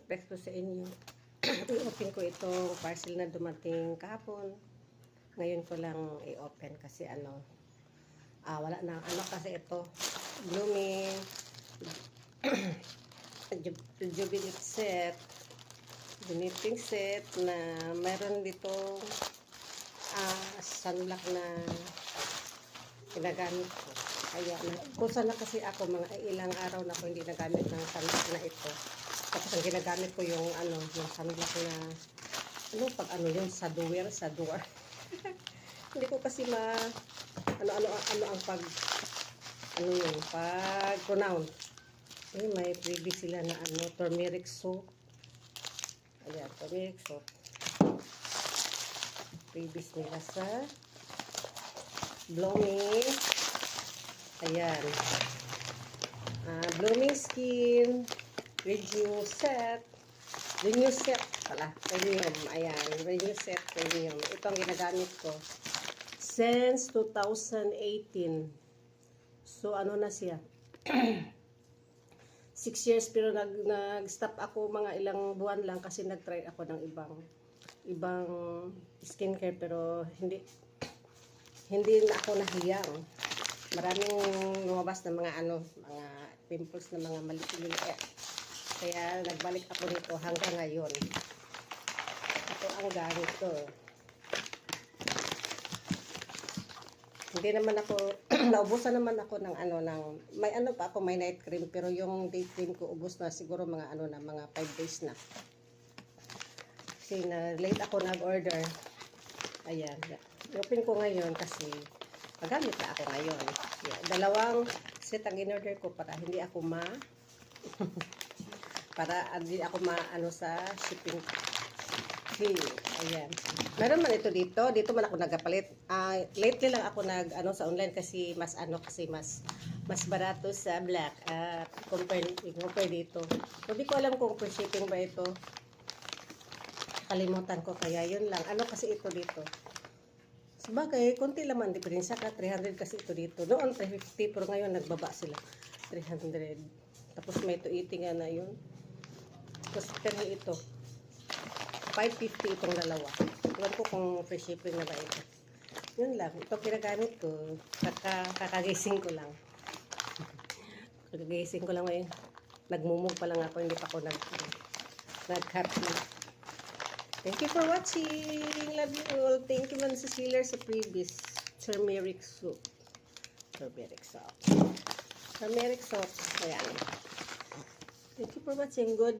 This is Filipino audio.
i-express ko sa inyo. I-open ko itong parcel na dumating kahapon. Ngayon ko lang i-open kasi wala na kasi ito. Blooming jubilee set, giniting set na mayroon dito sunlock na ginagamit ko. Kaya kusa na kasi ako, mga ilang araw na ako hindi nagamit ng sunlock na ito. Tapos ang ginagamit ko yung yung sunlock na pag yung sa door. Hindi ko kasi ang pag pronounce. May freebie sila na turmeric soap. Ayan, turmeric soap. Freebies nila sa Blooming. Ayan. Blooming Skin. Renew set pala. Premium. Ayan. Renew set. Premium. Ito ang ginagamit ko. Since 2018. So, na siya? 6 years, pero nag-stop ako mga ilang buwan lang kasi nag-try ako ng ibang skincare, pero hindi na ako nahiyang. Maraming lumabas na mga mga pimples na mga maliit. Kaya nagbalik ako nito hanggang ngayon. Ito ang gamit ko. Hindi naman ako, naubusan naman ako ng may pa ako, may night cream, pero yung day cream ko ubos na siguro mga mga 5 days na. Kasi late ako nag-order. Ayan. I-open ko ngayon kasi magamit na ako ngayon. Yeah, 2 set ang in-order ko para hindi ako sa shipping fee. Ayan. Meron man ito dito. Dito man ako nagapalit. Lately lang ako sa online kasi mas barato sa black at compare dito. So, di ko alam kung free shipping ba ito. Kalimutan ko, kaya yun lang. Kasi ito dito. Sabagay, konti lang man diferensya ka. 300 kasi ito dito. Noon 350, pero ngayon nagbaba sila. 300. Tapos may 280 nga na yun. Tapos pero ito 550 itong dalawa. Iwan ko kung free shipping na ba ito. Yun lang. Ito pinagamit ko. Kakagising ko lang. Kakagising ko lang ngayon. Nagmumug pa lang ako. Hindi pa ako nag-happy. Thank you for watching. Love you all. Thank you man sa sealer sa previous turmeric soap. Turmeric soap. Ayan. Thank you for watching. Good.